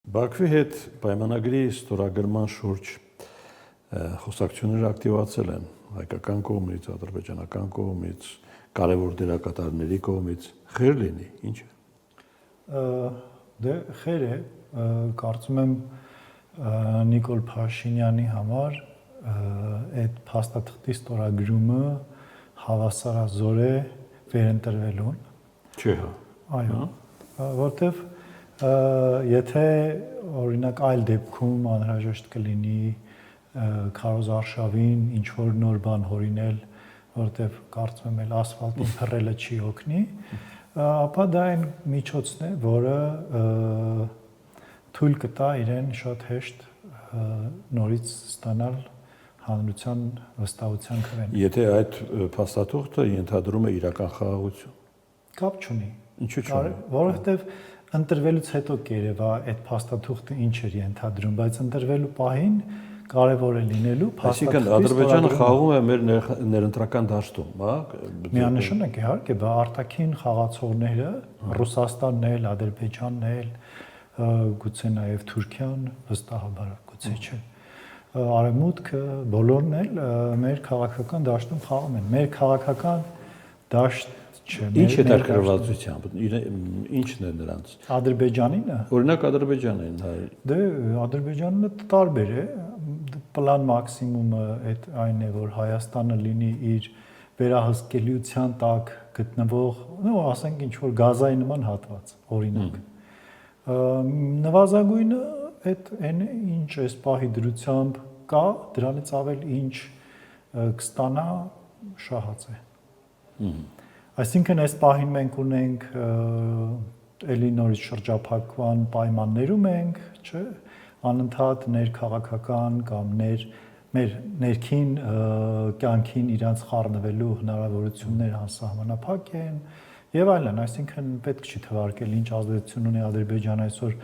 Բաքվի հետ պայմանագրի ստորագրման շուրջ խոսակցությունները ակտիվացել են հայկական կողմից, ադրբեջանական կողմից, կարևոր դերակատարների կողմից, խեր լինի, ինչ է։ Դե խեր է, կարծում եմ Նիկոլ Փաշինյանի համար այդ փաստաթղթի ստորագրումը հավասարազոր է վերընտրվելուն։ Չէ՞ հա։ Այո, որտեվ եթե օրինակ այլ դեպքում անհրաժեշտ կլինի քարոզարշավին ինչ որ նոր բան հորինել, որտեվ կարծում եմ էլ ասֆալտին փռելը չի օգնի, ապա դա այն միջոցն է, որը թույլ կտա իրեն շատ հեշտ նորից ստանալ հանրության վստահության քվեն։ Եթե այդ փաստաթուղթը ենթադրում է իրական խաղաղություն։ Կապ չունի։ Ինչու՞ չունի։ Որովհետև ընտրվելուց հետո կերևա այդ փաստաթուղթը ինչ էր ենթադրում, բայց ընտրվելու պահին կարևոր է լինելու փաստաթղթի։ Այսինքն Ադրբեջանը խաղում է մեր ներընտրական դաշտում, հա։ Միանշանակ իհարկե, բա արտաքին խաղացողները Ռուսաստանն էլ, Ադրբեջանն էլ, գուցե նաև Թուրքիան, վստահաբար, գուցե չէ։ Արևմուտքը բոլորն էլ մեր քաղաքական դաշտում խաղում են։ Մեր քաղաքական դաշտ չէ։ Ինչ հետաքրքրվածությամբ, ինչն է նրանց։ Ադրբեջանինը։ Օրինակ Ադրբեջանին, հա։ Դե Ադրբեջանը տարբեր է։ Պլան մաքսիմումը այդ այն է, որ Հայաստանը լինի իր վերահսկելիության տակ գտնվող, նո, ասենք ինչ որ գազայի նման հատված, օրինակ։ Նվազագույնը այդ այն է, ինչ այս պահի դրությամբ կա, դրանից ավել ինչ կստանա շահած է։ Այսինքն այս պահին մենք ունենք էլի նորից շրջափակման պայմաններում ենք, չէ՞, անընդհատ ներքաղաքական կամ մեր ներքին կյանքին իրանց խառնվելու հնարավորություններ անսահմանափակ են եւ այլն, այսինքն պետք չի թվարկել ինչ ազդեցություն ունի Ադրբեջանը այսօր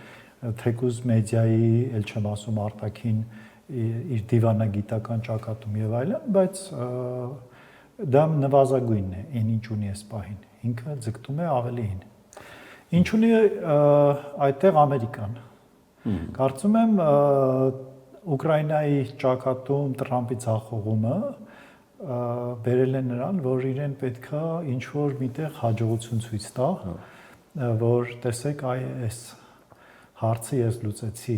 թեկուզ մեդիայի, ել չեմ ասում արտաքին իր դիվանագիտական ճակատում եւ այլն, բայց դա նվազագույնն է, այն ինչ ունի այս պահին, ինքը ձգտում է ավելիին։ Ինչ ունի այդտեղ Ամերիկան։ Կարծում եմ Ուկրաինայի ճակատում Տրամպի ձախողումը բերել է նրան, որ իրեն պետքա ինչ որ միտեղ հաջողություն ցույց տա, որ տեսեք այս հարցը ես լուծեցի։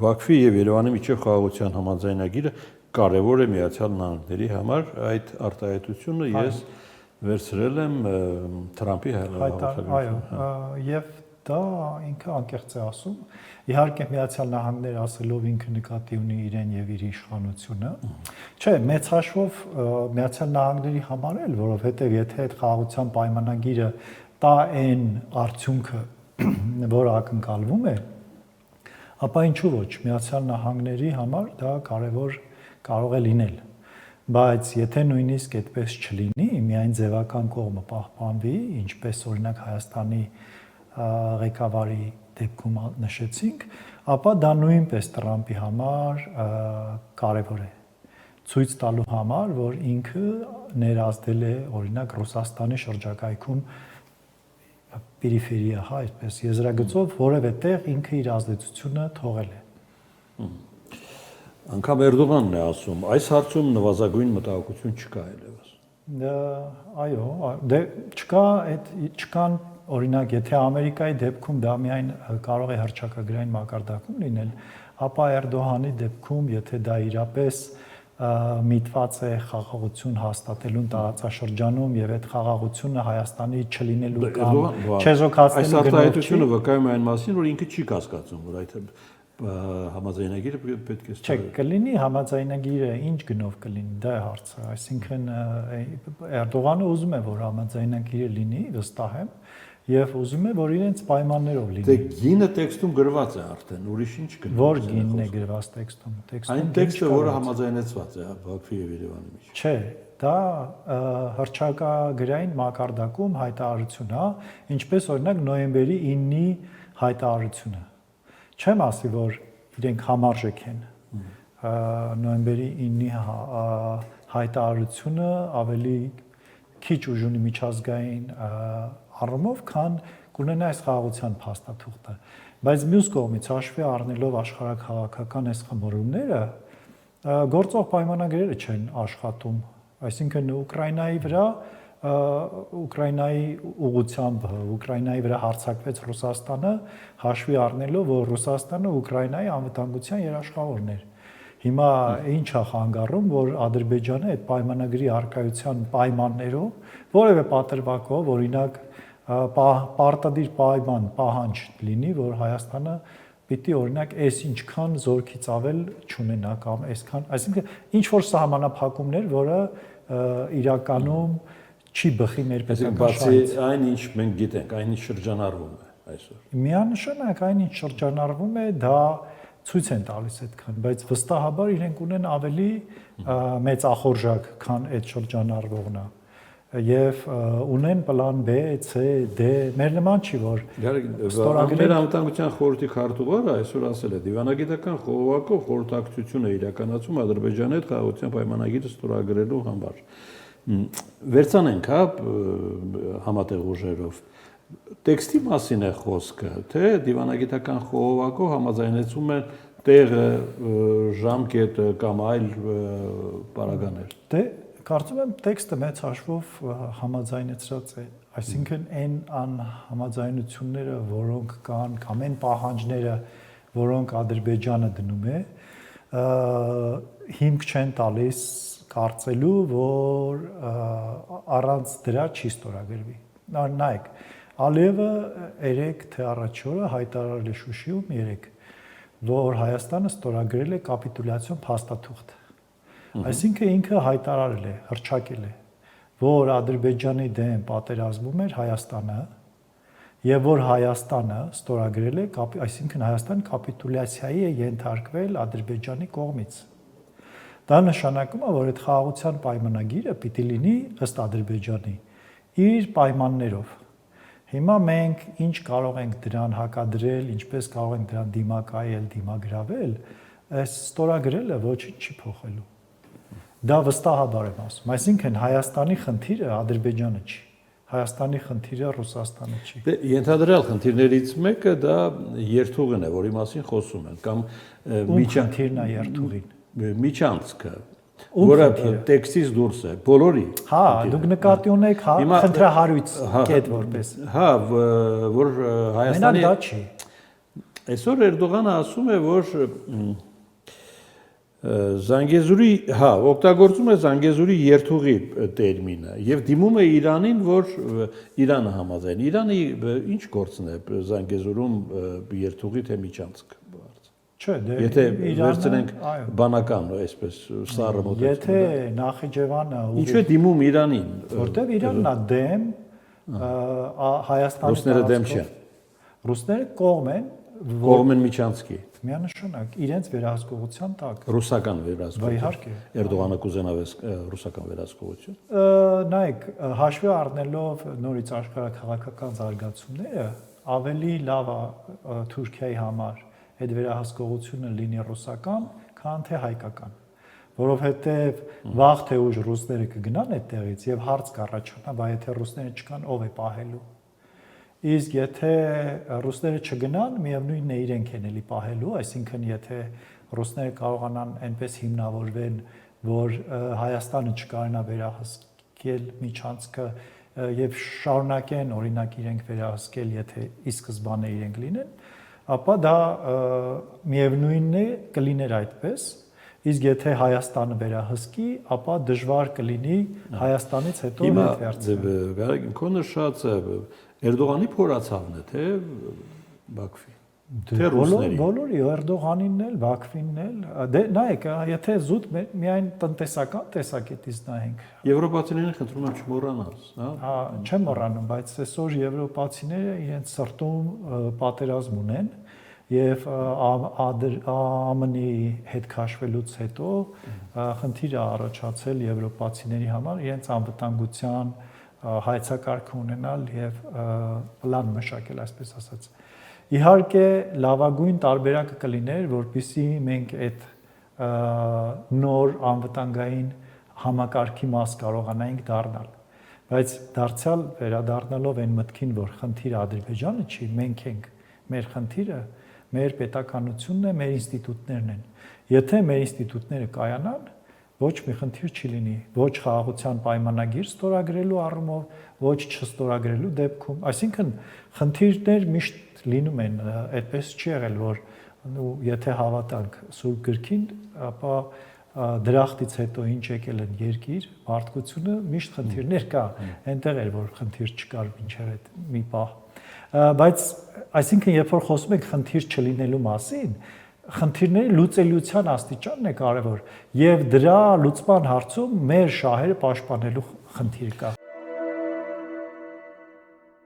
Բաքվի եւ Երևանի միջև խաղաղության համաձայնագիրը կարևոր է Միացյալ Նահանգների համար, այդ արտահայտությունը ես վերցրել եմ Տրամպի հաղորդագրությունից։ Այո, եւ դա ինքը անկեղծ է ասում։ Իհարկե Միացյալ Նահանգները ասելով ինքը նկատի ունի իրեն եւ իր իշխանությունը։ Չէ, մեծ հաշվով Միացյալ Նահանգների համար էլ, որովհետեւ եթե այդ խաղաղության պայմանագիրը տա այն արդյունքը, որը ակնկալվում է, ապա ինչու ոչ, Միացյալ Նահանգների համար դա կարող է լինել։ Բայց եթե նույնիսկ այդպես չլինի, միայն ձևական կողմը պահպանվի, ինչպես օրինակ Հայաստանի ղեկավարի դեպքում նշեցինք, ապա դա նույնպես Տրամպի համար կարևոր է ցույց տալու համար, որ ինքը ներազդել է օրինակ Ռուսաստանի շրջակայքում պերիֆերիա, հա, այսպես եզրագծով որևէ տեղ ինքը իր ազդեցությունը թողել է։ Անկամ Էրդողանն է ասում, այս հարցում նվազագույն մտահոգություն չկա այլևս։ Այո, դե չկան օրինակ, եթե Ամերիկայի դեպքում դա միայն կարող է հռչակագրային մակարդակում լինել, ապա Էրդողանի դեպքում, եթե դա իրապես միտված է խաղաղություն հաստատելուն տարածաշրջանում եւ այդ խաղաղությունը Հայաստանի չլինելու կամ չեզոքացնելու այս արտահայտությունը վկայում է այն մասին, որ ինքը չի կասկածում, որ այդ համաձայնագիրը պետք է Չէ, կլինի համաձայնագիրը ինչ գնով կլինի, դա է հարցը, այսինքն Էրդողանը ուզում է, որ համաձայնագիրը լինի, վստահ եմ, եւ ուզում է, որ իրենց պայմաններով լինի։ Դե գինը տեքստում գրված է արդեն, ուրիշ ինչ գնով։ Որ գինն է գրված տեքստում։ Այն տեքստը, որը համաձայնեցված է Բաքվի եւ Երևանի միջեւ։ Չէ, դա հռչակագրային մակարդակում հայտարարություն է, ինչպես օրինակ նոյեմբերի 9-ի հայտարարությունը։ Չեմ ասի, որ իրենք համարժեք են։ Նոյեմբերի 9-ի հայտարարությունը ավելի քիչ ուժ ունի միջազգային առումով, քան կունենա այս խաղաղության փաստաթուղթը։ Բայց մյուս կողմից հաշվի առնելով աշխարհաքաղաքական այս խմորումները, գործող պայմանագրերը չեն աշխատում, այսինքն Ուկրաինայի վրա Ուկրաինայի ուղղությամբ Ուկրաինայի վրա հարձակվեց Ռուսաստանը, հաշվի առնելով, որ Ռուսաստանը Ուկրաինայի անվտանգության երաշխավորն էր։ Հիմա ինչ է խանգարում, որ Ադրբեջանը այդ պայմանագրի առկայության պայմաններով որևէ պատրվակով, օրինակ պարտադիր պահանջ լինի, որ Հայաստանը պիտի օրինակ այս ինչքան զորքից ավել չունենա կամ այսքան, այսինքն ինչ որ սահմանափակումներ, որը իրականում չի բխի ներբերական բացի այն ինչ մենք գիտենք, այն ինչ շրջանառվում է այսօր։ Միանշանակ այն ինչ շրջանառվում է, դա ցույց են տալիս այդքան, բայց վստահաբար իրենք ունեն ավելի մեծ ախորժակ, քան այդ շրջանառվողն է։ Եվ ունեն պլան B, C, D, մեր նման չի, որ ստորագրել անվտանգության խորհրդի քարտուղարը այսօր ասել է դիվանագիտական խողովակով խորհրդակցություն է իրականացում Ադրբեջանի հետ խաղաղության պայմանագիրը ստորագրելու համար։ Վերցանենք, հա, համատեղ ուժերով։ Տեքստի մասին է խոսքը, թե դիվանագիտական խողովակով համաձայնեցում են տեղը, ժամկետը կամ այլ պարագաներ։ Դե կարծում եմ տեքստը մեծ հաշվով համաձայնեցրած է, այսինքն այն անհամաձայնությունները, որոնք կան, կամ այն պահանջները, որոնք Ադրբեջանը դնում է, հիմք չեն տալիս կարծելու, որ առանց դրա չի ստորագրվի։ Նայեք, Ալիևը 3 թե առաջ օրը հայտարարել է Շուշիում 3, որ Հայաստանը ստորագրել է կապիտուլյացիոն փաստաթուղթ։ Այսինքն ինքը հայտարարել է, հռչակել է, որ Ադրբեջանի դեմ պատերազմում էր Հայաստանը եւ որ Հայաստանը ստորագրել է, այսինքն Հայաստան կապիտուլյացիայի է ենթարկվել Ադրբեջանի կողմից։ Դա նշանակում է, որ այդ խաղաղության պայմանագիրը պիտի լինի ըստ Ադրբեջանի իր պայմաններով։ Հիմա մենք ինչ կարող ենք դրան հակադրել, ինչպես կարող ենք դրան դիմակայել, դիմագրավել, այս ստորագրելը ոչինչ չի փոխելու։ Դա վստահաբար եմ ասում, այսինքն Հայաստանի խնդիրը Ադրբեջանը չի, Հայաստանի խնդիրը Ռուսաստանը չի։ Դե ենթադրյալ խնդիրներից մեկը դա երթուղին է, որի մասին խոսում են, կամ խնդիրն է երթուղին։ Միջանցքը, որը տեքստից դուրս է, բոլորի։ Հա, դուք նկատի ունեք, հա, խնդրահարույց կետ որպես։ Հա, որ Հայաստանի Մենակ դա չի։ Այսօր Էրդողանը ասում է, որ Զանգեզուրի, հա, օգտագործում է Զանգեզուրի երթուղի տերմինը եւ դիմում է Իրանին, որ Իրանը համաձայն։ Իրանի ինչ գործն է Զանգեզուրում երթուղի թե միջանցք։ Չէ, դե եթե վերցնենք բանական, այսպես սառը մոտեցում։ Եթե Նախիջևանը Ինչու է դիմում Իրանին, որտեվ Իրանն է դեմ Հայաստանի ռուսները դեմ չեն։ Ռուսները կողմ են միջանցքի։ Միանշանակ իրենց վերահսկողության տակ։ Ռուսական վերահսկողություն։ Իհարկե։ Էրդողանը կուզենա ռուսական վերահսկողություն։ Նայեք, հաշվի առնելով նորից աշխարհաքաղաքական զարգացումները, ավելի լավ է Թուրքիայի համար այդ վերահսկողությունը լինի ռուսական, քան թե հայկական, որովհետև վաղ թե ուշ ռուսները կգնան այդտեղից եւ հարց կառաջանա, բայց եթե ռուսները չկան, ով է պահելու։ Իսկ եթե ռուսները չգնան, միևնույնն է իրենք են էլի պահելու, այսինքն եթե ռուսները կարողանան այնպես հիմնավորվեն, որ Հայաստանը չկարողանա վերահսկել միջանցքը եւ շարունակեն օրինակ իրենք վերահսկել, եթե ի սկզբանե իրենք լինեն, ապա դա միևնույնն է կլիներ այդպես, իսկ եթե Հայաստանը վերահսկի, ապա դժվար կլինի Հայաստանից հետո վերցնել։ Գարեգ, քո նշածը Էրդողանի փորացավն է, թե Բաքվի։ Թե ռուսների։ Բոլորի Էրդողանինն էլ, Բաքվինն էլ, դե նայեք, եթե զուտ միայն տնտեսական տեսակետից նայենք։ Եվրոպացիներին խնդրում եմ չմոռանալ, հա։ Չեմ մոռանում, բայց այսօր եվրոպացիները իրենց սրտում պատերազմ ունեն եւ ԱՄՆ-ի հետ քաշվելուց հետո խնդիր է առաջացել եվրոպացիների համար իրենց անվտանգության հայեցակարգ ունենալ եւ պլան մշակել, այսպես ասած։ Իհարկե լավագույն տարբերակը կլիներ, որպեսզի մենք այդ նոր անվտանգային համակարգի մաս կարողանայինք դառնալ։ Բայց դարձյալ վերադառնալով այն մտքին, որ խնդիրը Ադրբեջանը չի, մենք ենք, մեր խնդիրը մեր պետականությունն է, մեր ինստիտուտներն են։ Եթե մեր ինստիտուտները կայանան, ոչ մի խնդիր չի լինի, ոչ խաղաղության պայմանագիր ստորագրելու առումով, ոչ չստորագրելու դեպքում, այսինքն խնդիրներ միշտ լինում են, այդպես չի եղել, որ եթե հավատանք Սուրբ գրքին, ապա դրախտից հետո ինչ եկել են երկիր, մարդկությունը միշտ խնդիրներ կա, այնտեղ էր որ խնդիր չկար մինչև այդ մի պահ։ Բայց այսինքն երբ որ խոսում ենք խնդիր չլինելու մասին, խնդիրների լուծելիության աստիճանն է կարևոր եւ դրա լուծման հարցում մեր շահերը պաշտպանելու խնդիր կա։